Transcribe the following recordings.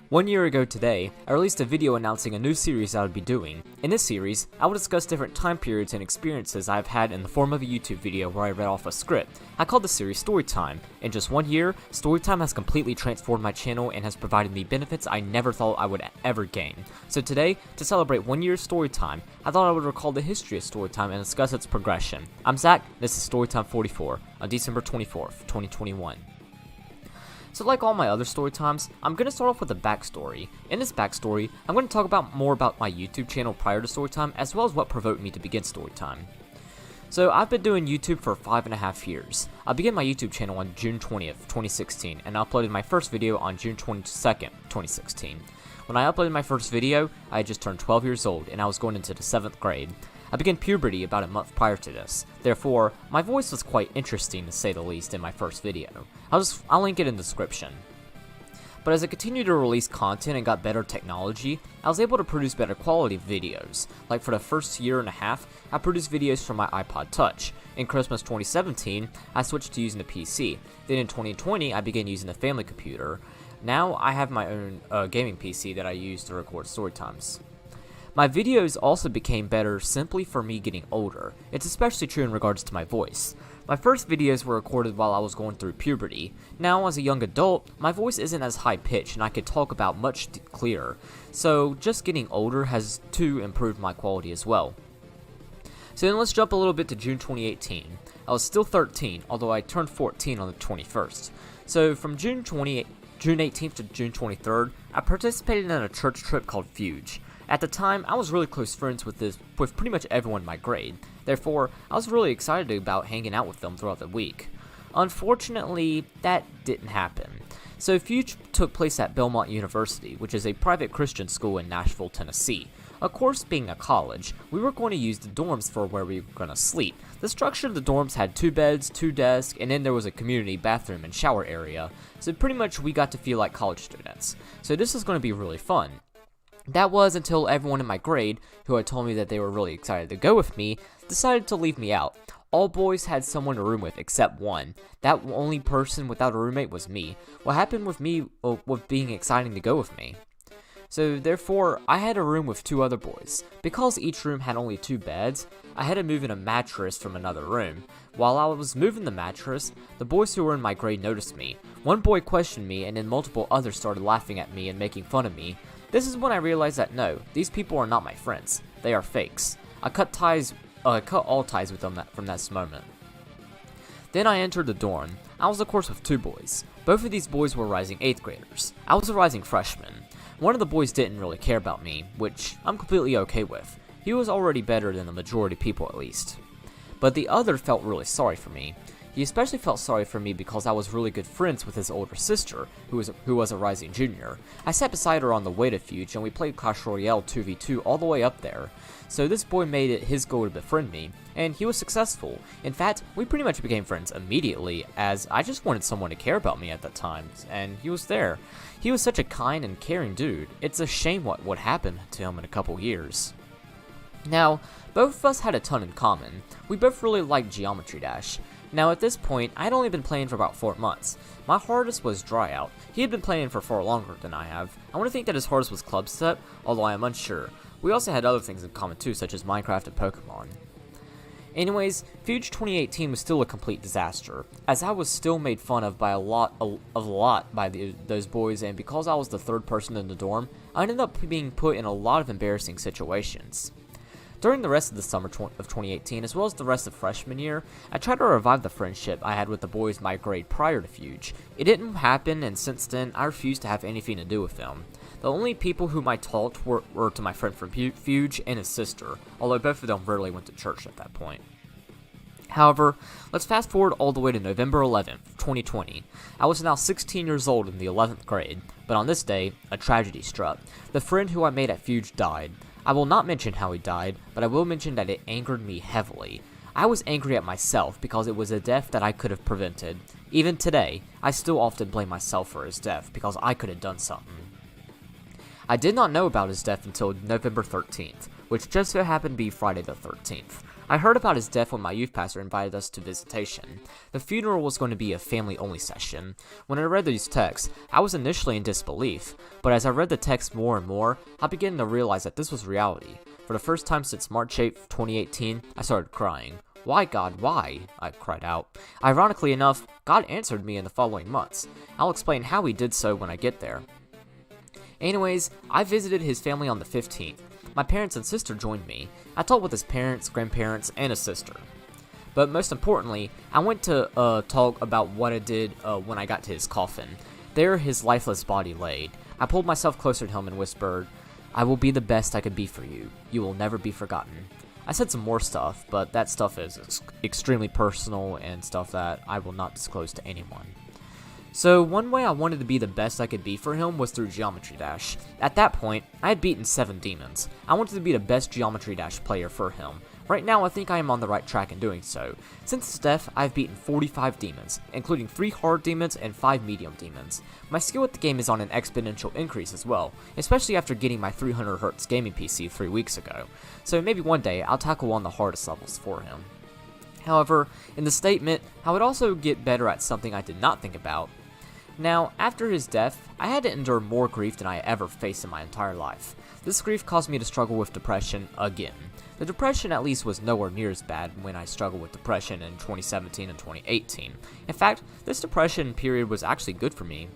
1 year ago today, I released a video announcing a new series I would be doing. In this series, I will discuss different time periods and experiences I've had in the form of a YouTube video where I read off a script. I called the series Storytime. In just 1 year, Storytime has completely transformed my channel and has provided me benefits I never thought I would ever gain. So today, to celebrate 1 year of Storytime, I thought I would recall the history of Storytime and discuss its progression. I'm Zach, this is Storytime 44, on December 24th, 2021. So like all my other story times, I'm going to start off with a backstory. In this backstory, I'm going to talk more about my YouTube channel prior to Storytime, as well as what provoked me to begin Storytime. So I've been doing YouTube for 5.5 years. I began my YouTube channel on June 20th, 2016, and I uploaded my first video on June 22nd, 2016. When I uploaded my first video, I had just turned 12 years old, and I was going into the 7th grade. I began puberty about a month prior to this. Therefore, my voice was quite interesting to say the least in my first video. I'll link it in the description. But as I continued to release content and got better technology, I was able to produce better quality videos. Like for the first year and a half, I produced videos from my iPod Touch. In Christmas 2017, I switched to using a PC. Then in 2020, I began using a family computer. Now I have my own gaming PC that I use to record story times. My videos also became better simply for me getting older. It's especially true in regards to my voice. My first videos were recorded while I was going through puberty. Now, as a young adult, my voice isn't as high-pitched and I could talk about much clearer. So, just getting older has too improved my quality as well. So then let's jump a little bit to June 2018. I was still 13, although I turned 14 on the 21st. So from June 18th to June 23rd, I participated in a church trip called Fuge. At the time, I was really close friends with pretty much everyone in my grade. Therefore, I was really excited about hanging out with them throughout the week. Unfortunately, that didn't happen. So Fuge took place at Belmont University, which is a private Christian school in Nashville, Tennessee. Of course, being a college, we were going to use the dorms for where we were going to sleep. The structure of the dorms had 2 beds, 2 desks, and then there was a community bathroom and shower area. So pretty much we got to feel like college students. So this was going to be really fun. That was until everyone in my grade, who had told me that they were really excited to go with me, decided to leave me out. All boys had someone to room with except one. That only person without a roommate was me. What happened with me with being exciting to go with me? So therefore, I had a room with 2 other boys. Because each room had only 2 beds, I had to move in a mattress from another room. While I was moving the mattress, the boys who were in my grade noticed me. One boy questioned me, and then multiple others started laughing at me and making fun of me. This is when I realized that no, these people are not my friends. They are fakes. I cut all ties with them from that moment. Then I entered the dorm. I was of course with 2 boys. Both of these boys were rising 8th graders. I was a rising freshman. One of the boys didn't really care about me, which I'm completely okay with. He was already better than the majority of people at least. But the other felt really sorry for me. He especially felt sorry for me because I was really good friends with his older sister, who was a rising junior. I sat beside her on the way to Fuge, and we played Clash Royale 2v2 all the way up there. So this boy made it his goal to befriend me, and he was successful. In fact, we pretty much became friends immediately, as I just wanted someone to care about me at that time, and he was there. He was such a kind and caring dude. It's a shame what would happen to him in a couple years. Now, both of us had a ton in common. We both really liked Geometry Dash. Now at this point, I had only been playing for about 4 months. My hardest was Dryout. He had been playing for far longer than I have. I want to think that his hardest was Club Step, although I am unsure. We also had other things in common too, such as Minecraft and Pokemon. Anyways, Fuge 2018 was still a complete disaster, as I was still made fun of by a lot by those boys, and because I was the 3rd person in the dorm, I ended up being put in a lot of embarrassing situations. During the rest of the summer of 2018, as well as the rest of freshman year, I tried to revive the friendship I had with the boys my grade prior to Fuge. It didn't happen, and since then, I refused to have anything to do with them. The only people whom I talked were to my friend from Fuge and his sister, although both of them rarely went to church at that point. However, let's fast forward all the way to November 11th, 2020. I was now 16 years old in the 11th grade, but on this day, a tragedy struck. The friend who I made at Fuge died. I will not mention how he died, but I will mention that it angered me heavily. I was angry at myself because it was a death that I could have prevented. Even today, I still often blame myself for his death because I could have done something. I did not know about his death until November 13th, which just so happened to be Friday the 13th. I heard about his death when my youth pastor invited us to visitation. The funeral was going to be a family-only session. When I read these texts, I was initially in disbelief, but as I read the text more and more, I began to realize that this was reality. For the first time since March 8th, 2018, I started crying. "Why, God, why?" I cried out. Ironically enough, God answered me in the following months. I'll explain how he did so when I get there. Anyways, I visited his family on the 15th. My parents and sister joined me. I talked with his parents, grandparents, and his sister. But most importantly, I went to talk about what I did when I got to his coffin. There his lifeless body laid. I pulled myself closer to him and whispered, "I will be the best I could be for you. You will never be forgotten." I said some more stuff, but that stuff is extremely personal and stuff that I will not disclose to anyone. So one way I wanted to be the best I could be for him was through Geometry Dash. At that point, I had beaten 7 demons. I wanted to be the best Geometry Dash player for him. Right now, I think I am on the right track in doing so. Since his death, I have beaten 45 demons, including 3 hard demons and 5 medium demons. My skill at the game is on an exponential increase as well, especially after getting my 300Hz gaming PC 3 weeks ago. So maybe one day, I'll tackle on the hardest levels for him. However, in the statement, I would also get better at something I did not think about. Now, after his death, I had to endure more grief than I ever faced in my entire life. This grief caused me to struggle with depression again. The depression at least was nowhere near as bad when I struggled with depression in 2017 and 2018. In fact, this depression period was actually good for me.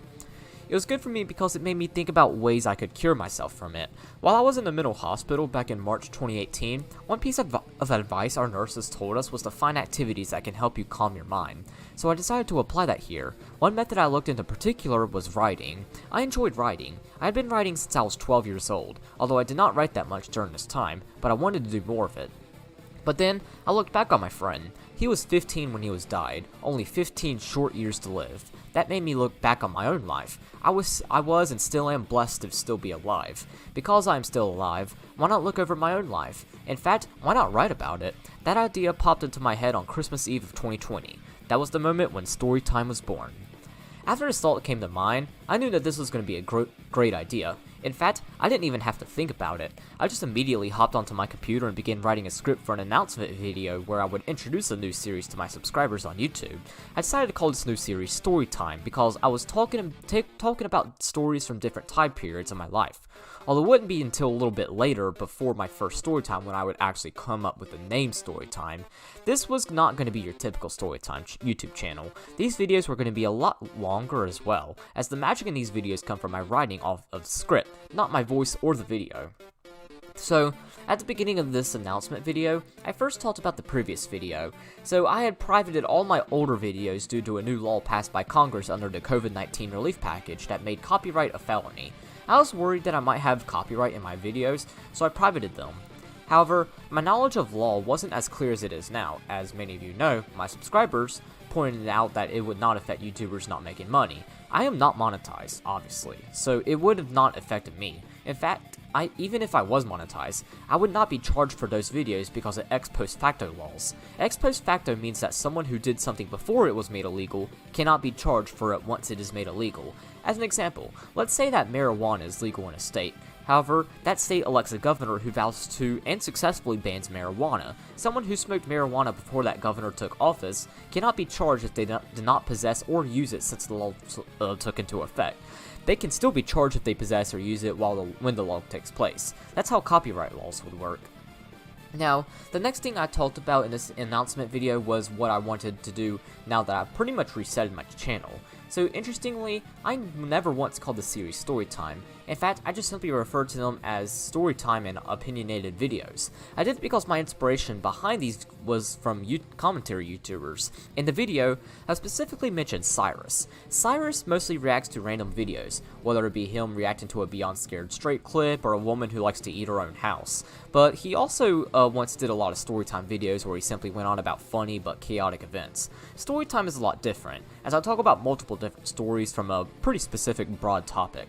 It was good for me because it made me think about ways I could cure myself from it. While I was in the mental hospital back in March 2018, one piece of advice our nurses told us was to find activities that can help you calm your mind. So I decided to apply that here. One method I looked into particular was writing. I enjoyed writing. I had been writing since I was 12 years old, although I did not write that much during this time, but I wanted to do more of it. But then, I looked back on my friend. He was 15 when he died, only 15 short years to live. That made me look back on my own life. I was and still am blessed to still be alive. Because I am still alive, why not look over my own life? In fact, why not write about it? That idea popped into my head on Christmas Eve of 2020. That was the moment when Storytime was born. After this thought came to mind, I knew that this was going to be a great idea. In fact, I didn't even have to think about it. I just immediately hopped onto my computer and began writing a script for an announcement video where I would introduce a new series to my subscribers on YouTube. I decided to call this new series Storytime because I was talking about stories from different time periods in my life. Although it wouldn't be until a little bit later, before my first Storytime, when I would actually come up with the name Storytime. This was not going to be your typical Storytime YouTube channel. These videos were going to be a lot longer as well, as the magic in these videos come from my writing off of the script, not my voice or the video. So, at the beginning of this announcement video, I first talked about the previous video. So I had privated all my older videos due to a new law passed by Congress under the COVID-19 relief package that made copyright a felony. I was worried that I might have copyright in my videos, so I privated them. However, my knowledge of law wasn't as clear as it is now. As many of you know, my subscribers pointed out that it would not affect YouTubers not making money. I am not monetized, obviously, so it would have not affected me. In fact, even if I was monetized, I would not be charged for those videos because of ex post facto laws. Ex post facto means that someone who did something before it was made illegal cannot be charged for it once it is made illegal. As an example, let's say that marijuana is legal in a state. However, that state elects a governor who vows to and successfully bans marijuana. Someone who smoked marijuana before that governor took office cannot be charged if they did not possess or use it since the law took into effect. They can still be charged if they possess or use it when the law takes place. That's how copyright laws would work. Now, the next thing I talked about in this announcement video was what I wanted to do now that I've pretty much resetted my channel. So interestingly, I never once called the series Storytime. In fact, I just simply referred to them as Storytime and opinionated videos. I did it because my inspiration behind these was from commentary YouTubers. In the video, I specifically mentioned Cyrus. Cyrus mostly reacts to random videos, whether it be him reacting to a Beyond Scared Straight clip or a woman who likes to eat her own house. But he also once did a lot of Storytime videos where he simply went on about funny but chaotic events. Storytime is a lot different, as I talk about multiple different stories from a pretty specific broad topic.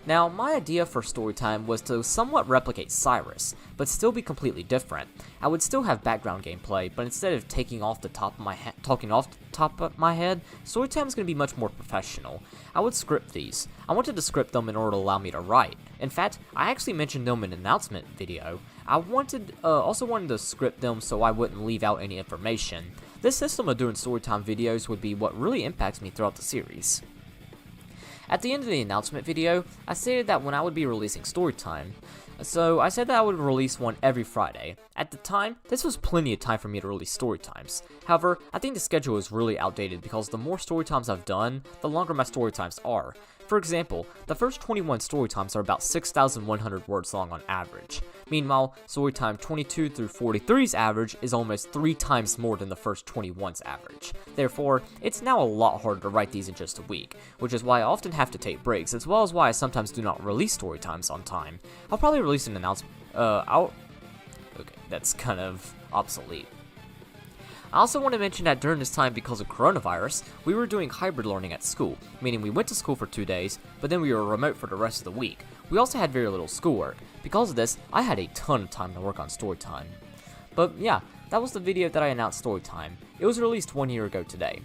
Now, my idea for Storytime was to somewhat replicate Cyrus, but still be completely different. I would still have background gameplay, but instead of talking off the top of my head, Storytime is going to be much more professional. I would script these. I wanted to script them in order to allow me to write. In fact, I actually mentioned them in an announcement video. I also wanted to script them so I wouldn't leave out any information. This system of doing storytime videos would be what really impacts me throughout the series. At the end of the announcement video, I stated that when I would be releasing Storytime. So I said that I would release one every Friday. At the time, this was plenty of time for me to release Storytimes. However, I think the schedule is really outdated because the more Storytimes I've done, the longer my Storytimes are. For example, the first 21 Storytimes are about 6,100 words long on average. Meanwhile, Storytime 22 through 43's average is almost 3 times more than the first 21's average. Therefore, it's now a lot harder to write these in just a week, which is why I often have to take breaks, as well as why I sometimes do not release Storytimes on time. I'll probably release an announcement, okay, that's kind of obsolete. I also want to mention that during this time, because of coronavirus, we were doing hybrid learning at school, meaning we went to school for 2 days, but then we were remote for the rest of the week. We also had very little schoolwork. Because of this, I had a ton of time to work on Storytime. But yeah, that was the video that I announced Storytime. It was released 1 year ago today.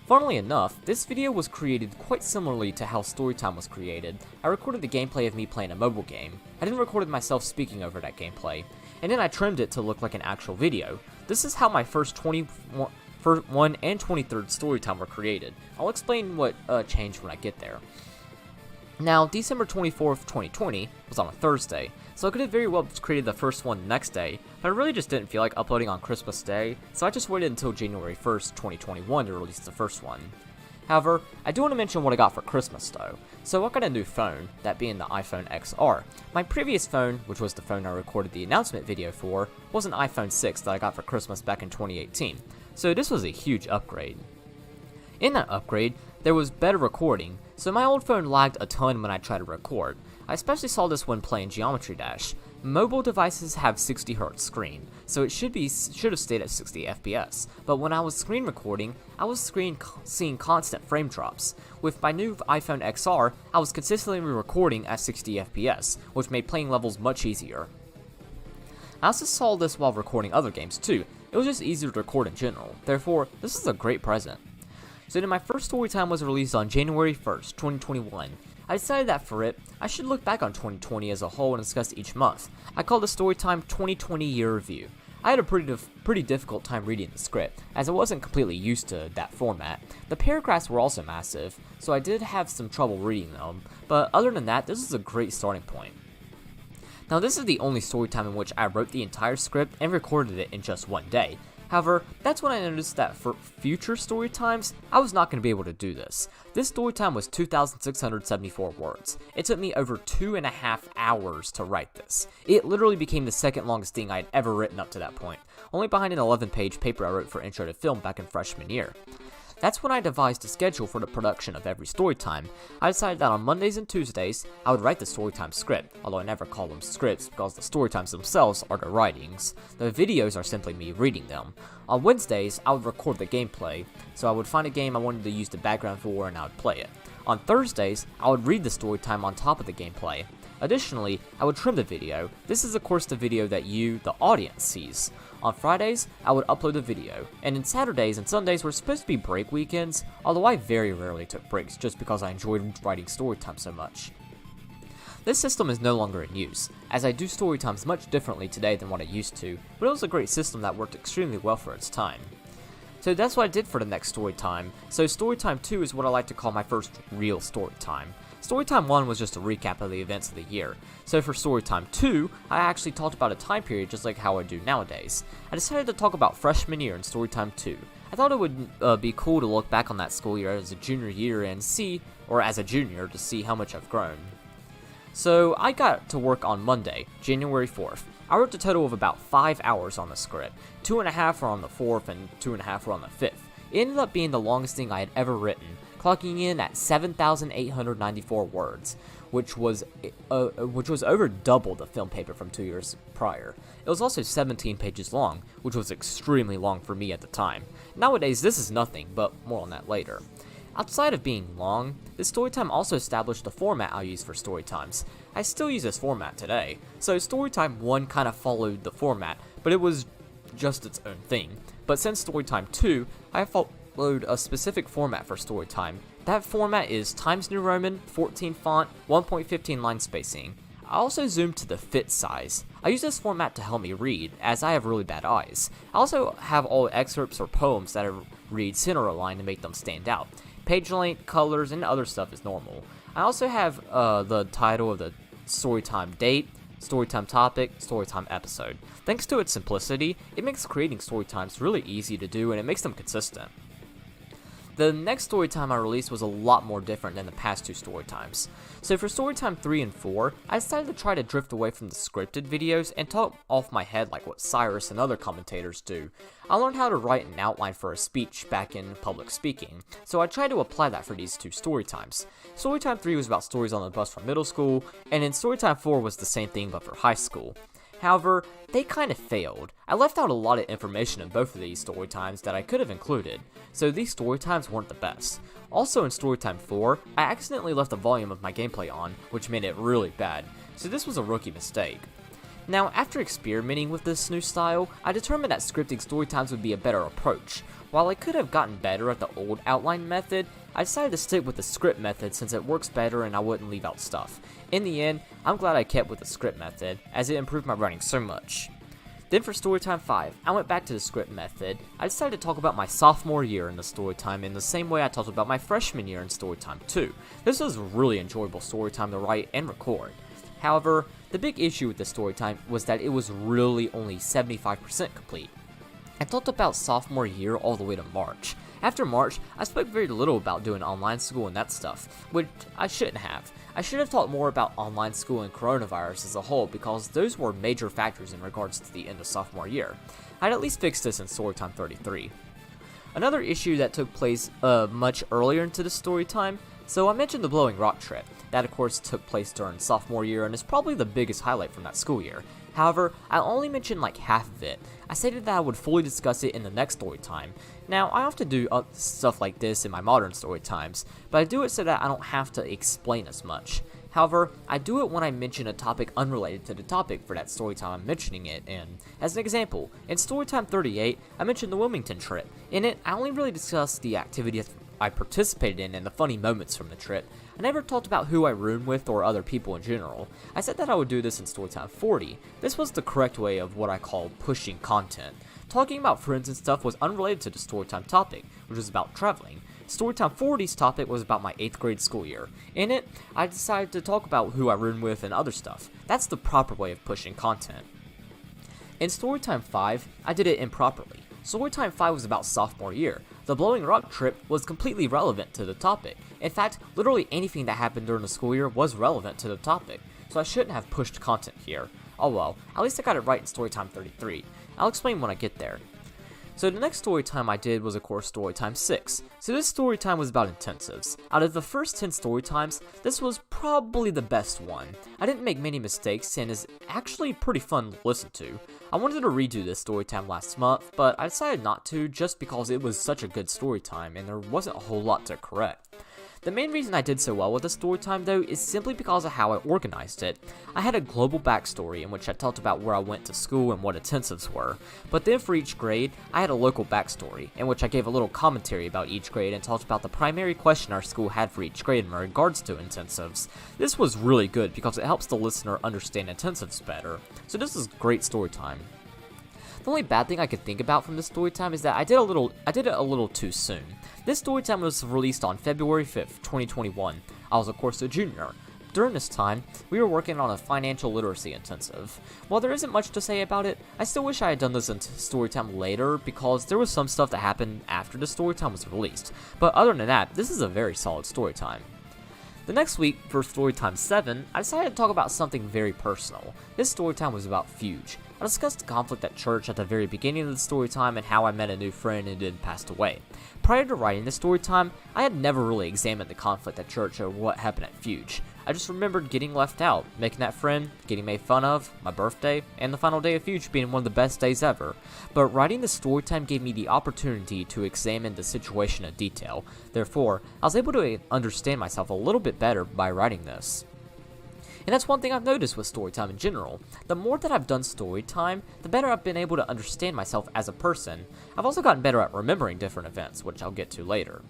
Funnily enough, this video was created quite similarly to how Storytime was created. I recorded the gameplay of me playing a mobile game. I then recorded myself speaking over that gameplay, and then I trimmed it to look like an actual video. This is how my first 21 and 23rd Storytime were created. I'll explain what changed when I get there. Now, December 24th, 2020 was on a Thursday, so I could have very well created the first one the next day, but I really just didn't feel like uploading on Christmas Day, so I just waited until January 1st, 2021 to release the first one. However, I do want to mention what I got for Christmas though. So I got a new phone, that being the iPhone XR. My previous phone, which was the phone I recorded the announcement video for, was an iPhone 6 that I got for Christmas back in 2018. So this was a huge upgrade. In that upgrade, there was better recording, so my old phone lagged a ton when I tried to record. I especially saw this when playing Geometry Dash. Mobile devices have 60Hz screen, so it should have stayed at 60 FPS, but when I was screen recording, I was seeing constant frame drops. With my new iPhone XR, I was consistently recording at 60 FPS, which made playing levels much easier. I also saw this while recording other games too. It was just easier to record in general, therefore, this is a great present. So then my first Storytime was released on January 1st, 2021. I decided that for it, I should look back on 2020 as a whole and discuss each month. I called the Storytime 2020 Year Review. I had a pretty difficult time reading the script, as I wasn't completely used to that format. The paragraphs were also massive, so I did have some trouble reading them, but other than that, this is a great starting point. Now this is the only Storytime in which I wrote the entire script and recorded it in just one day. However, that's when I noticed that for future Storytimes, I was not going to be able to do this. This Storytime was 2,674 words. It took me over 2.5 hours to write this. It literally became the second longest thing I had ever written up to that point, only behind an 11-page paper I wrote for Intro to Film back in freshman year. That's when I devised a schedule for the production of every Storytime. I decided that on Mondays and Tuesdays, I would write the Storytime script, although I never call them scripts because the Storytimes themselves are the writings. The videos are simply me reading them. On Wednesdays, I would record the gameplay, so I would find a game I wanted to use the background for and I would play it. On Thursdays, I would read the Storytime on top of the gameplay. Additionally, I would trim the video. This is of course the video that you, the audience, sees. On Fridays, I would upload the video, and then Saturdays and Sundays were supposed to be break weekends, although I very rarely took breaks just because I enjoyed writing Storytime so much. This system is no longer in use, as I do Storytimes much differently today than what I used to, but it was a great system that worked extremely well for its time. So that's what I did for the next Storytime. So Storytime 2 is what I like to call my first real Storytime. Storytime 1 was just a recap of the events of the year, so for Storytime 2, I actually talked about a time period just like how I do nowadays. I decided to talk about freshman year in Storytime 2. I thought it would be cool to look back on that school year as a junior year and see, or as a junior, to see how much I've grown. So I got to work on Monday, January 4th. I wrote a total of about 5 hours on the script. 2.5 were on the 4th and 2.5 were on the 5th. It ended up being the longest thing I had ever written, clocking in at 7,894 words, which was over double the film paper from 2 years prior. It was also 17 pages long, which was extremely long for me at the time. Nowadays, this is nothing, but more on that later. Outside of being long, this Storytime also established the format I'll use for Storytimes. I still use this format today, so Storytime 1 kind of followed the format, but it was just its own thing. But since Storytime 2, I followed a specific format for Storytime. That format is Times New Roman, 14 font, 1.15 line spacing. I also zoomed to the fit size. I use this format to help me read, as I have really bad eyes. I also have all excerpts or poems that I read center aligned to make them stand out. Page length, colors, and other stuff is normal. I also have the title of the storytime date, storytime topic, storytime episode. Thanks to its simplicity, it makes creating storytimes really easy to do and it makes them consistent. The next storytime I released was a lot more different than the past two storytimes. So for storytime 3 and 4, I decided to try to drift away from the scripted videos and talk off my head like what Cyrus and other commentators do. I learned how to write an outline for a speech back in public speaking, so I tried to apply that for these two storytimes. Storytime 3 was about stories on the bus for middle school, and in storytime 4 was the same thing but for high school. However, they kind of failed. I left out a lot of information in both of these story times that I could have included, so these story times weren't the best. Also in Storytime 4, I accidentally left the volume of my gameplay on, which made it really bad, so this was a rookie mistake. Now, after experimenting with this new style, I determined that scripting story times would be a better approach. While I could have gotten better at the old outline method, I decided to stick with the script method since it works better and I wouldn't leave out stuff. In the end, I'm glad I kept with the script method, as it improved my writing so much. Then for Storytime 5, I went back to the script method. I decided to talk about my sophomore year in the storytime in the same way I talked about my freshman year in Storytime 2. This was a really enjoyable storytime to write and record. However, the big issue with the storytime was that it was really only 75% complete. I talked about sophomore year all the way to March. After March, I spoke very little about doing online school and that stuff, which I shouldn't have. I should have talked more about online school and coronavirus as a whole because those were major factors in regards to the end of sophomore year. I'd at least fix this in Storytime 33. Another issue that took place much earlier into the storytime, so I mentioned the Blowing Rock trip. That of course took place during sophomore year and is probably the biggest highlight from that school year. However, I only mentioned like half of it. I stated that I would fully discuss it in the next story time. Now, I often do stuff like this in my modern story times, but I do it so that I don't have to explain as much. However, I do it when I mention a topic unrelated to the topic for that story time I'm mentioning it in. As an example, in Storytime 38, I mentioned the Wilmington trip. In it, I only really discussed the activities I participated in and the funny moments from the trip. I never talked about who I roomed with or other people in general. I said that I would do this in Storytime 40. This was the correct way of what I call pushing content. Talking about friends and stuff was unrelated to the Storytime topic, which was about traveling. Storytime 40's topic was about my 8th grade school year. In it, I decided to talk about who I roomed with and other stuff. That's the proper way of pushing content. In Storytime 5, I did it improperly. Storytime 5 was about sophomore year. The Blowing Rock trip was completely relevant to the topic. In fact, literally anything that happened during the school year was relevant to the topic, so I shouldn't have pushed content here. Oh well, at least I got it right in Storytime 33. I'll explain when I get there. So the next storytime I did was of course Storytime 6. So this storytime was about intensives. Out of the first 10 storytimes, this was probably the best one. I didn't make many mistakes and is actually pretty fun to listen to. I wanted to redo this storytime last month, but I decided not to just because it was such a good storytime and there wasn't a whole lot to correct. The main reason I did so well with the storytime though is simply because of how I organized it. I had a global backstory in which I talked about where I went to school and what intensives were, but then for each grade, I had a local backstory in which I gave a little commentary about each grade and talked about the primary question our school had for each grade in regards to intensives. This was really good because it helps the listener understand intensives better, so this is great storytime. The only bad thing I could think about from this storytime is that I did it a little too soon. This storytime was released on February 5th, 2021. I was of course a junior. During this time, we were working on a financial literacy intensive. While there isn't much to say about it, I still wish I had done this in storytime later because there was some stuff that happened after the storytime was released. But other than that, this is a very solid storytime. The next week, for Storytime 7, I decided to talk about something very personal. This storytime was about Fuge. I discussed the conflict at church at the very beginning of the storytime and how I met a new friend and then passed away. Prior to writing this storytime, I had never really examined the conflict at church or what happened at Fuge. I just remembered getting left out, making that friend, getting made fun of, my birthday, and the final day of Fuge being one of the best days ever. But writing this storytime gave me the opportunity to examine the situation in detail. Therefore, I was able to understand myself a little bit better by writing this. And that's one thing I've noticed with storytime in general. The more that I've done storytime, the better I've been able to understand myself as a person. I've also gotten better at remembering different events, which I'll get to later.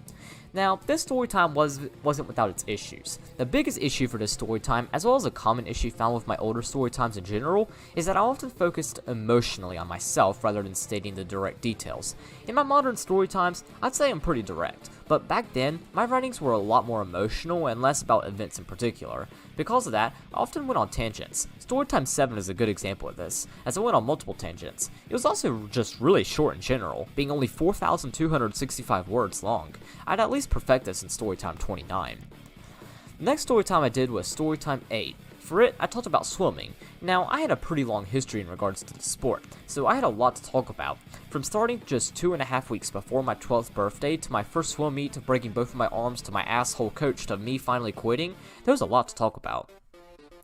Now, this storytime wasn't without its issues. The biggest issue for this storytime, as well as a common issue found with my older storytimes in general, is that I often focused emotionally on myself rather than stating the direct details. In my modern storytimes, I'd say I'm pretty direct, but back then, my writings were a lot more emotional and less about events in particular. Because of that, I often went on tangents. Storytime 7 is a good example of this, as I went on multiple tangents. It was also just really short in general, being only 4,265 words long. I'd at least perfect this in Storytime 29. The next storytime I did was Storytime 8. For it, I talked about swimming. Now, I had a pretty long history in regards to the sport, so I had a lot to talk about. From starting just 2.5 weeks before my 12th birthday, to my first swim meet, to breaking both of my arms, to my asshole coach, to me finally quitting, there was a lot to talk about.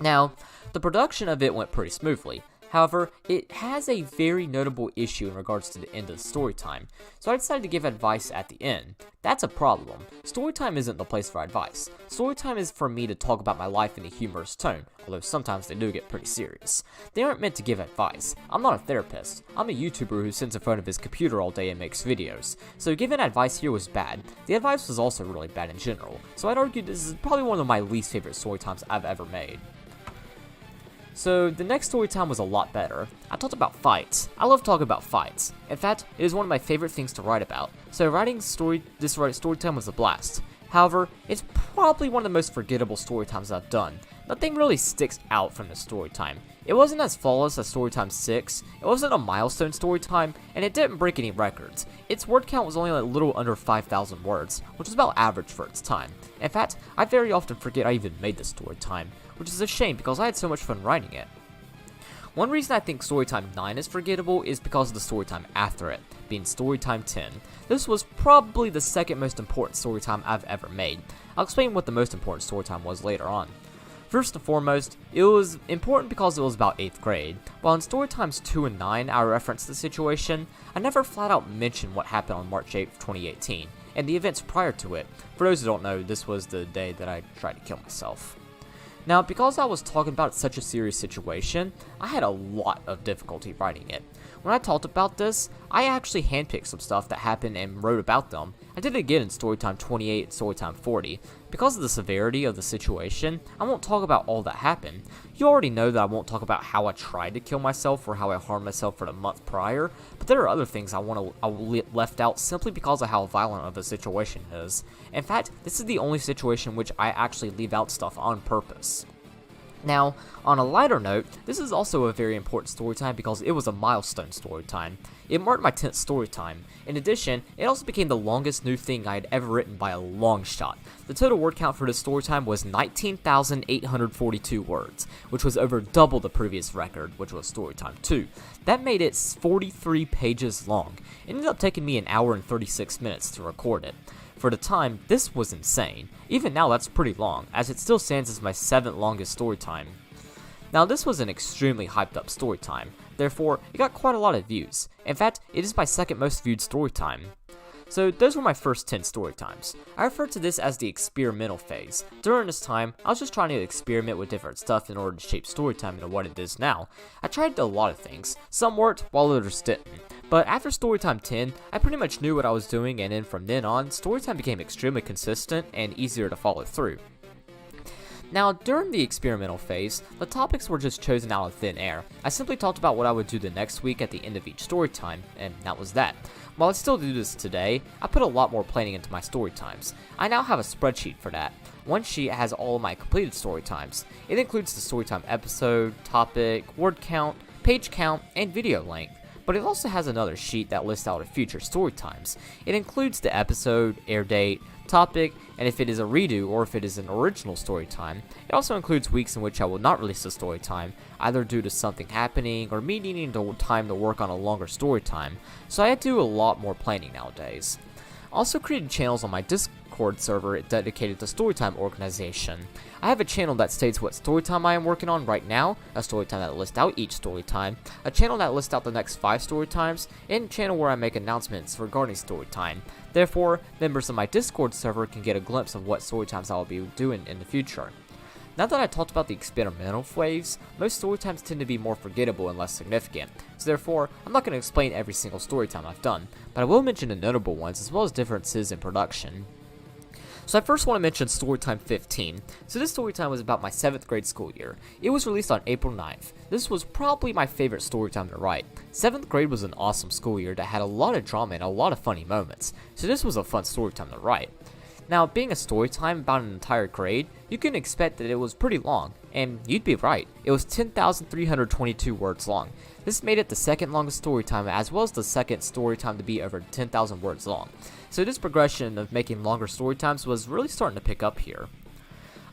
Now, the production of it went pretty smoothly. However, it has a very notable issue in regards to the end of the storytime, so I decided to give advice at the end. That's a problem. Storytime isn't the place for advice. Storytime is for me to talk about my life in a humorous tone, although sometimes they do get pretty serious. They aren't meant to give advice. I'm not a therapist. I'm a YouTuber who sits in front of his computer all day and makes videos, so giving advice here was bad. The advice was also really bad in general, so I'd argue this is probably one of my least favorite storytimes I've ever made. So, the next storytime was a lot better. I talked about fights. I love talking about fights. In fact, it is one of my favorite things to write about. So, writing this storytime was a blast. However, it's probably one of the most forgettable storytimes I've done. Nothing really sticks out from the storytime. It wasn't as flawless as Storytime 6, it wasn't a milestone storytime, and it didn't break any records. Its word count was only a little under 5,000 words, which was about average for its time. In fact, I very often forget I even made this storytime, which is a shame because I had so much fun writing it. One reason I think Storytime 9 is forgettable is because of the storytime after it, being Storytime 10. This was probably the second most important storytime I've ever made. I'll explain what the most important storytime was later on. First and foremost, it was important because it was about 8th grade. While in Storytimes 2 and 9 I referenced the situation, I never flat out mentioned what happened on March 8th, 2018, and the events prior to it. For those who don't know, this was the day that I tried to kill myself. Now, because I was talking about such a serious situation, I had a lot of difficulty writing it. When I talked about this, I actually handpicked some stuff that happened and wrote about them. I did it again in Storytime 28 and Storytime 40. Because of the severity of the situation, I won't talk about all that happened. You already know that I won't talk about how I tried to kill myself or how I harmed myself for the month prior, but there are other things I left out simply because of how violent of the situation is. In fact, this is the only situation in which I actually leave out stuff on purpose. Now, on a lighter note, this is also a very important storytime because it was a milestone storytime. It marked my 10th storytime. In addition, it also became the longest new thing I had ever written by a long shot. The total word count for this storytime was 19,842 words, which was over double the previous record, which was Storytime 2. That made it 43 pages long. It ended up taking me an hour and 36 minutes to record it. For the time, this was insane. Even now, that's pretty long, as it still stands as my 7th longest storytime. Now, this was an extremely hyped up storytime, therefore, it got quite a lot of views. In fact, it is my 2nd most viewed storytime. So, those were my first 10 storytimes. I refer to this as the experimental phase. During this time, I was just trying to experiment with different stuff in order to shape storytime into what it is now. I tried a lot of things. Some worked, while others didn't. But after Storytime 10, I pretty much knew what I was doing, and then from then on, Storytime became extremely consistent and easier to follow through. Now, during the experimental phase, the topics were just chosen out of thin air. I simply talked about what I would do the next week at the end of each storytime, and that was that. While I still do this today, I put a lot more planning into my storytimes. I now have a spreadsheet for that. One sheet has all of my completed storytimes. It includes the storytime episode, topic, word count, page count, and video length. But it also has another sheet that lists out future storytimes. It includes the episode, air date, topic, and if it is a redo or if it is an original storytime. It also includes weeks in which I will not release a storytime, either due to something happening or me needing time to work on a longer storytime, so I had to do a lot more planning nowadays. I also created channels on my Discord server dedicated to Storytime organization. I have a channel that states what storytime I am working on right now, a storytime that lists out each storytime, a channel that lists out the next 5 storytimes, and a channel where I make announcements regarding storytime. Therefore, members of my Discord server can get a glimpse of what storytimes I will be doing in the future. Now that I talked about the experimental waves, most storytimes tend to be more forgettable and less significant, so therefore, I'm not going to explain every single storytime I've done, but I will mention the notable ones as well as differences in production. So I first want to mention Storytime 15. So this Storytime was about my 7th grade school year. It was released on April 9th. This was probably my favorite Storytime to write. 7th grade was an awesome school year that had a lot of drama and a lot of funny moments. So this was a fun Storytime to write. Now, being a Storytime about an entire grade, you can expect that it was pretty long. And you'd be right, it was 10,322 words long. This made it the second longest Storytime, as well as the second Storytime to be over 10,000 words long. So this progression of making longer Storytimes was really starting to pick up here.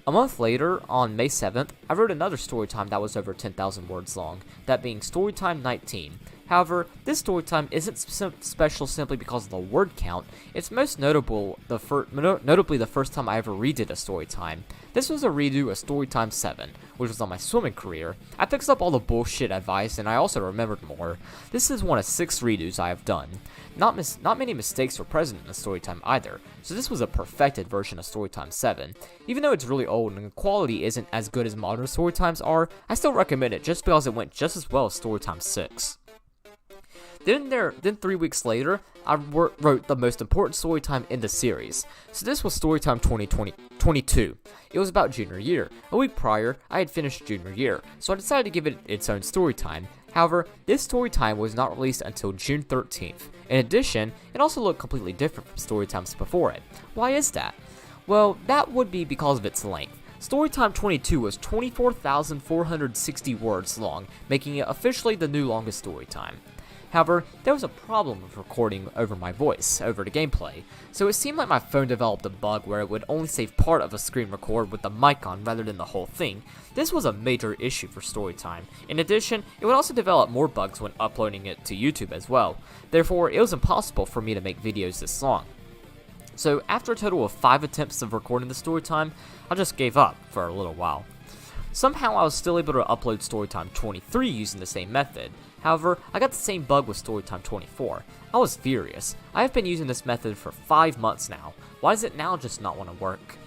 A month later, on May 7th, I wrote another Storytime that was over 10,000 words long, that being Storytime 19. However, this Storytime isn't special simply because of the word count. It's most notably the first time I ever redid a Storytime. This was a redo of Storytime 7, which was on my swimming career. I fixed up all the bullshit advice, and I also remembered more. This is one of 6 redos I have done. Not many mistakes were present in the Storytime either, so this was a perfected version of Storytime 7. Even though it's really old and the quality isn't as good as modern Storytimes are, I still recommend it just because it went just as well as Storytime 6. Then 3 weeks later, I wrote the most important Storytime in the series. So this was Storytime 2022. It was about junior year. A week prior, I had finished junior year, so I decided to give it its own Storytime. However, this Storytime was not released until June 13th. In addition, it also looked completely different from Storytimes before it. Why is that? Well, that would be because of its length. Storytime 22 was 24,460 words long, making it officially the new longest Storytime. However, there was a problem with recording over my voice, over the gameplay, so it seemed like my phone developed a bug where it would only save part of a screen record with the mic on rather than the whole thing. This was a major issue for Storytime. In addition, it would also develop more bugs when uploading it to YouTube as well. Therefore, it was impossible for me to make videos this long. So after a total of 5 attempts of recording the Storytime, I just gave up for a little while. Somehow I was still able to upload Storytime 23 using the same method. However, I got the same bug with Storytime 24. I was furious. I have been using this method for 5 months now. Why does it now just not want to work?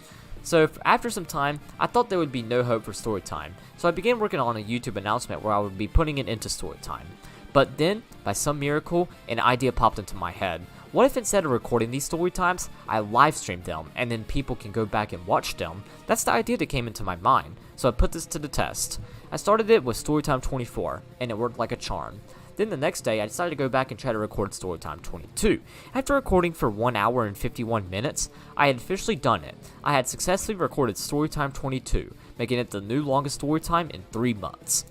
So after some time, I thought there would be no hope for Storytime. So I began working on a YouTube announcement where I would be putting it into Storytime. But then, by some miracle, an idea popped into my head. What if instead of recording these Storytimes, I live stream them, and then people can go back and watch them? That's the idea that came into my mind, so I put this to the test. I started it with Storytime 24, and it worked like a charm. Then the next day, I decided to go back and try to record Storytime 22. After recording for 1 hour and 51 minutes, I had officially done it. I had successfully recorded Storytime 22, making it the new longest Storytime in 3 months.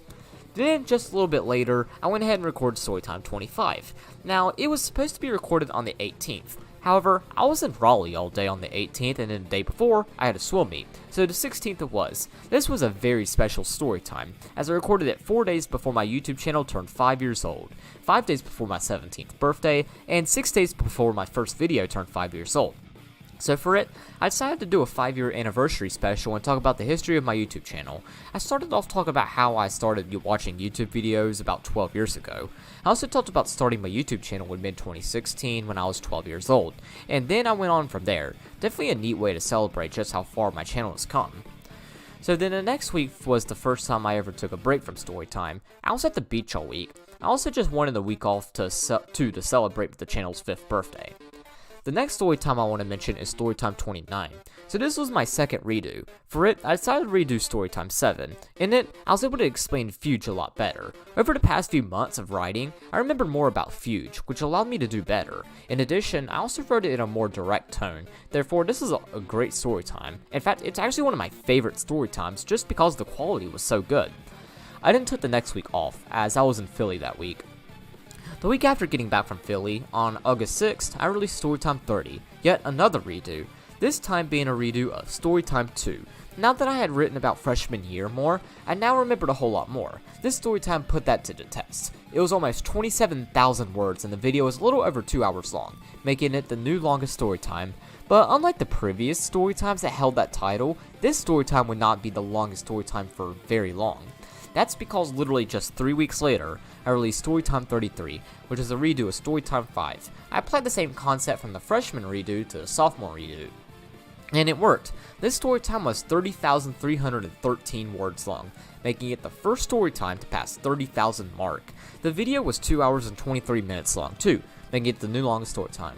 Then, just a little bit later, I went ahead and recorded Storytime 25. Now, it was supposed to be recorded on the 18th. However, I was in Raleigh all day on the 18th, and then the day before, I had a swim meet, so the 16th it was. This was a very special Storytime, as I recorded it 4 days before my YouTube channel turned 5 years old, 5 days before my 17th birthday, and 6 days before my first video turned 5 years old. So for it, I decided to do a 5-year anniversary special and talk about the history of my YouTube channel. I started off talking about how I started watching YouTube videos about 12 years ago. I also talked about starting my YouTube channel in mid-2016 when I was 12 years old, and then I went on from there. Definitely a neat way to celebrate just how far my channel has come. So then the next week was the first time I ever took a break from Storytime. I was at the beach all week. I also just wanted the week off to celebrate the channel's 5th birthday. The next Storytime I want to mention is Storytime 29. So this was my second redo. For it, I decided to redo Storytime 7. In it, I was able to explain Fuge a lot better. Over the past few months of writing, I remembered more about Fuge, which allowed me to do better. In addition, I also wrote it in a more direct tone. Therefore, this is a great Storytime. In fact, it's actually one of my favorite Storytimes just because the quality was so good. I then took the next week off, as I was in Philly that week. The week after getting back from Philly, on August 6th, I released Storytime 30, yet another redo, this time being a redo of Storytime 2. Now that I had written about freshman year more, I now remembered a whole lot more. This Storytime put that to the test. It was almost 27,000 words and the video was a little over 2 hours long, making it the new longest Storytime. But unlike the previous Storytimes that held that title, this Storytime would not be the longest Storytime for very long. That's because literally just 3 weeks later, I released Storytime 33, which is a redo of Storytime 5. I applied the same concept from the freshman redo to the sophomore redo. And it worked. This Storytime was 30,313 words long, making it the first Storytime to pass 30,000 mark. The video was 2 hours and 23 minutes long too, making it the new longest Storytime.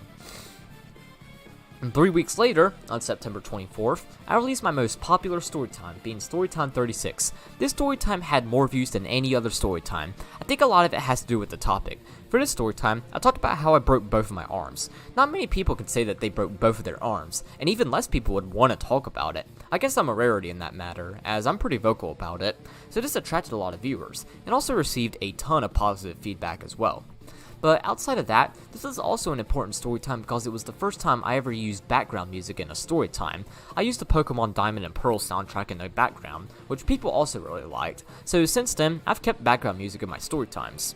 And 3 weeks later, on September 24th, I released my most popular storytime, being Storytime 36. This storytime had more views than any other storytime. I think a lot of it has to do with the topic. For this storytime, I talked about how I broke both of my arms. Not many people could say that they broke both of their arms, and even less people would want to talk about it. I guess I'm a rarity in that matter, as I'm pretty vocal about it, so this attracted a lot of viewers, and also received a ton of positive feedback as well. But outside of that, this is also an important storytime because it was the first time I ever used background music in a storytime. I used the Pokemon Diamond and Pearl soundtrack in the background, which people also really liked, so since then, I've kept background music in my storytimes.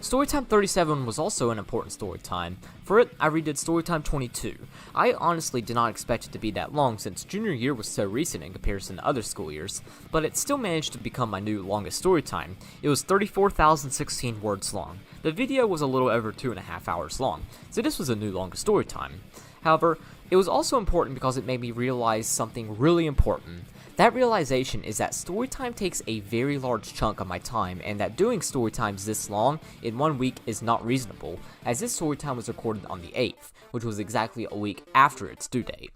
Storytime 37 was also an important storytime. For it, I redid Storytime 22. I honestly did not expect it to be that long since junior year was so recent in comparison to other school years, but it still managed to become my new longest storytime. It was 34,016 words long. The video was a little over 2.5 hours long, so this was a new longest storytime. However, it was also important because it made me realize something really important. That realization is that storytime takes a very large chunk of my time, and that doing storytimes this long in 1 week is not reasonable, as this storytime was recorded on the 8th, which was exactly a week after its due date.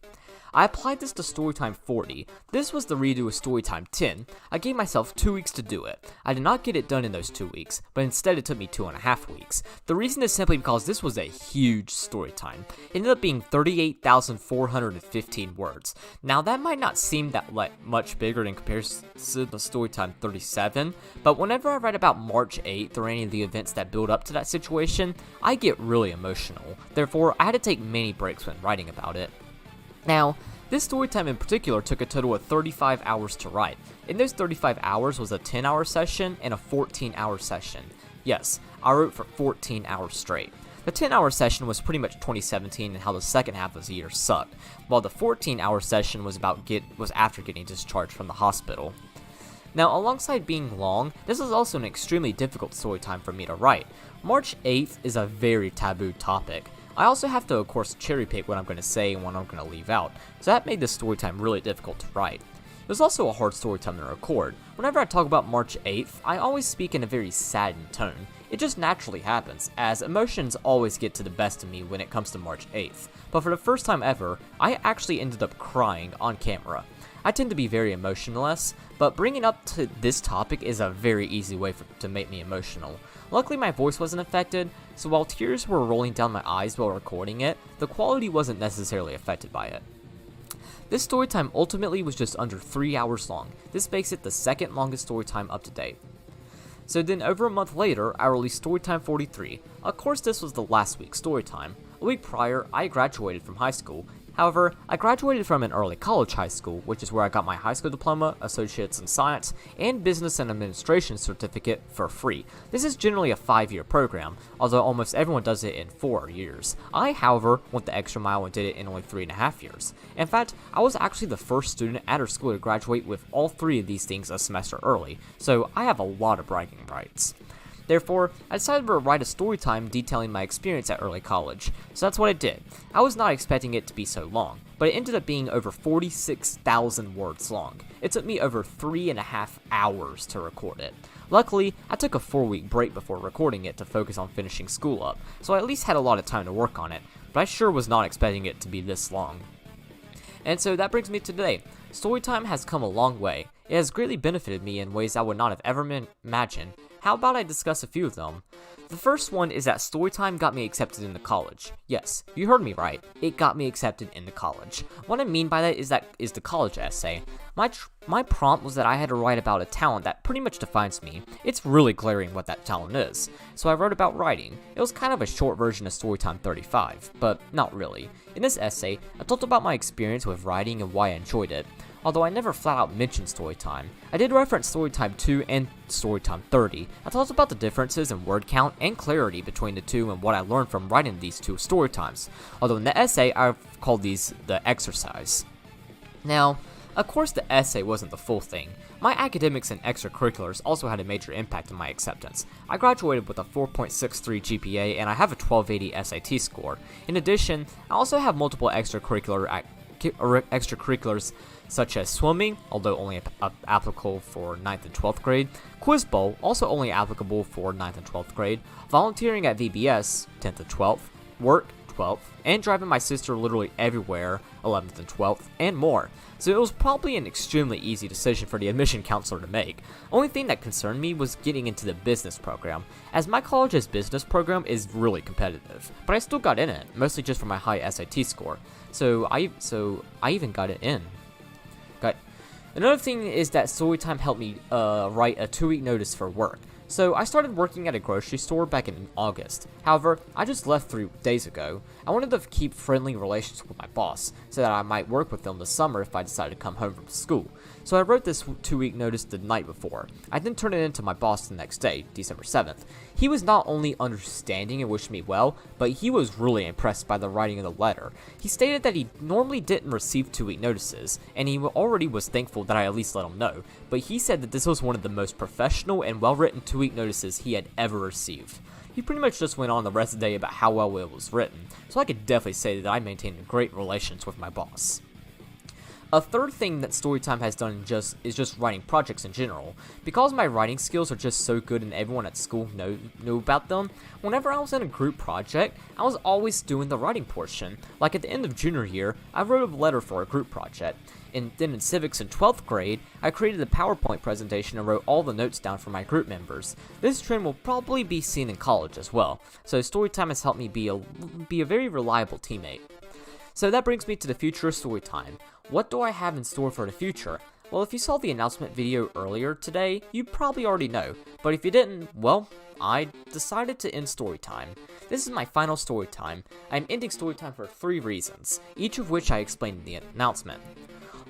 I applied this to Storytime 40. This was the redo of Storytime 10. I gave myself 2 weeks to do it. I did not get it done in those 2 weeks, but instead it took me 2.5 weeks. The reason is simply because this was a huge storytime. It ended up being 38,415 words. Now that might not seem that much bigger in comparison to Storytime 37, but whenever I write about March 8th or any of the events that build up to that situation, I get really emotional. Therefore, I had to take many breaks when writing about it. Now, this storytime in particular took a total of 35 hours to write. In those 35 hours was a 10-hour session and a 14-hour session. Yes, I wrote for 14 hours straight. The 10-hour session was pretty much 2017 and how the second half of the year sucked, while the 14-hour session was after getting discharged from the hospital. Now, alongside being long, this is also an extremely difficult storytime for me to write. March 8th is a very taboo topic. I also have to, of course, cherry pick what I'm going to say and what I'm going to leave out, so that made this storytime really difficult to write. It was also a hard storytime to record. Whenever I talk about March 8th, I always speak in a very saddened tone. It just naturally happens, as emotions always get to the best of me when it comes to March 8th. But for the first time ever, I actually ended up crying on camera. I tend to be very emotionless, but bringing up to this topic is a very easy way to make me emotional. Luckily my voice wasn't affected, so while tears were rolling down my eyes while recording it, the quality wasn't necessarily affected by it. This storytime ultimately was just under 3 hours long. This makes it the second longest storytime up to date. So then over a month later, I released Storytime 43. Of course this was the last week's storytime. A week prior, I graduated from high school. However, I graduated from an early college high school, which is where I got my high school diploma, associates in science, and business and administration certificate for free. This is generally a 5-year program, although almost everyone does it in 4 years. I, however, went the extra mile and did it in only 3.5 years. In fact, I was actually the first student at our school to graduate with all 3 of these things a semester early, so I have a lot of bragging rights. Therefore, I decided to write a storytime detailing my experience at early college, so that's what I did. I was not expecting it to be so long, but it ended up being over 46,000 words long. It took me over 3.5 hours to record it. Luckily, I took a 4-week break before recording it to focus on finishing school up, so I at least had a lot of time to work on it, but I sure was not expecting it to be this long. And so that brings me to today. Storytime has come a long way. It has greatly benefited me in ways I would not have ever imagined. How about I discuss a few of them? The first one is that Storytime got me accepted into college. Yes, you heard me right. It got me accepted into college. What I mean by that is the college essay. My prompt was that I had to write about a talent that pretty much defines me. It's really glaring what that talent is. So I wrote about writing. It was kind of a short version of Storytime 35, but not really. In this essay, I talked about my experience with writing and why I enjoyed it. Although I never flat out mentioned Storytime. I did reference Storytime 2 and Storytime 30. I talked about the differences in word count and clarity between the two and what I learned from writing these two Storytimes. Although in the essay, I've called these the exercise. Now, of course the essay wasn't the full thing. My academics and extracurriculars also had a major impact on my acceptance. I graduated with a 4.63 GPA and I have a 1280 SAT score. In addition, I also have multiple extracurriculars such as swimming, although only applicable for 9th and 12th grade, quiz bowl, also only applicable for 9th and 12th grade, volunteering at VBS, 10th and 12th, work, 12th, and driving my sister literally everywhere 11th and 12th, and more. So it was probably an extremely easy decision for the admission counselor to make. Only thing that concerned me was getting into the business program, as my college's business program is really competitive, but I still got in it, mostly just for my high SAT score. So I even got it in. Another thing is that Storytime helped me write a 2-week notice for work. So I started working at a grocery store back in August. However, I just left 3 days ago. I wanted to keep friendly relations with my boss, so that I might work with them this summer if I decided to come home from school. So I wrote this 2-week notice the night before. I then turned it in to my boss the next day, December 7th. He was not only understanding and wished me well, but he was really impressed by the writing of the letter. He stated that he normally didn't receive 2-week notices, and he already was thankful that I at least let him know, but he said that this was one of the most professional and well-written 2-week notices he had ever received. He pretty much just went on the rest of the day about how well it was written, so I could definitely say that I maintained great relations with my boss. A third thing that Storytime has done is just writing projects in general. Because my writing skills are just so good and everyone at school knew about them, whenever I was in a group project, I was always doing the writing portion. Like at the end of junior year, I wrote a letter for a group project. And then in civics in 12th grade, I created a PowerPoint presentation and wrote all the notes down for my group members. This trend will probably be seen in college as well, so Storytime has helped me be a very reliable teammate. So that brings me to the future of Storytime. What do I have in store for the future? Well, if you saw the announcement video earlier today, you probably already know, but if you didn't, well, I decided to end Storytime. This is my final Storytime. I'm ending Storytime for 3 reasons, each of which I explained in the announcement.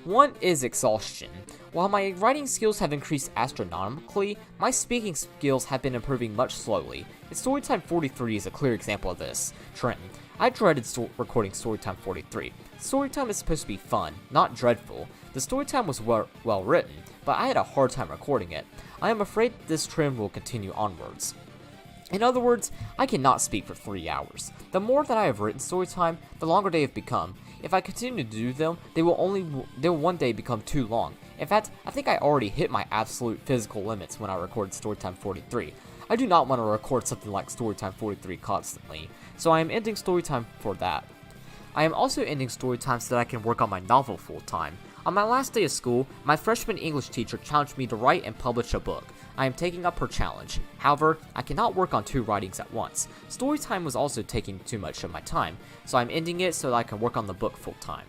One is exhaustion. While my writing skills have increased astronomically, my speaking skills have been improving much slowly. And Storytime 43 is a clear example of this trend. I dreaded recording Storytime 43. Storytime is supposed to be fun, not dreadful. The Storytime was well written, but I had a hard time recording it. I am afraid this trend will continue onwards. In other words, I cannot speak for 3 hours. The more that I have written Storytime, the longer they have become. If I continue to do them, they will one day become too long. In fact, I think I already hit my absolute physical limits when I recorded Storytime 43. I do not want to record something like Storytime 43 constantly, so I am ending Storytime for that. I am also ending Storytime so that I can work on my novel full time. On my last day of school, my freshman English teacher challenged me to write and publish a book. I am taking up her challenge. However, I cannot work on 2 writings at once. Storytime was also taking too much of my time, so I'm ending it so that I can work on the book full time.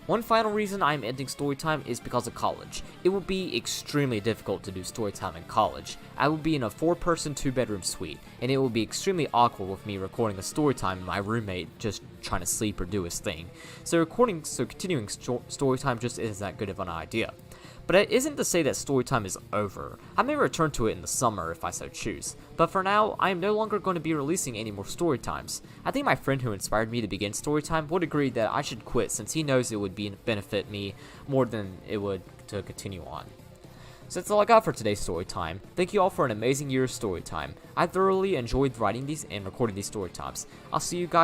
One final reason I am ending Storytime is because of college. It will be extremely difficult to do Storytime in college. I will be in a 4-person 2-bedroom suite, and it will be extremely awkward with me recording a Storytime and my roommate just trying to sleep or do his thing. So continuing Storytime just isn't that good of an idea. But it isn't to say that Storytime is over. I may return to it in the summer if I so choose. But for now, I am no longer going to be releasing any more Storytimes. I think my friend who inspired me to begin Storytime would agree that I should quit since he knows it would benefit me more than it would to continue on. So that's all I got for today's Storytime. Thank you all for an amazing year of Storytime. I thoroughly enjoyed writing these and recording these Storytimes. I'll see you guys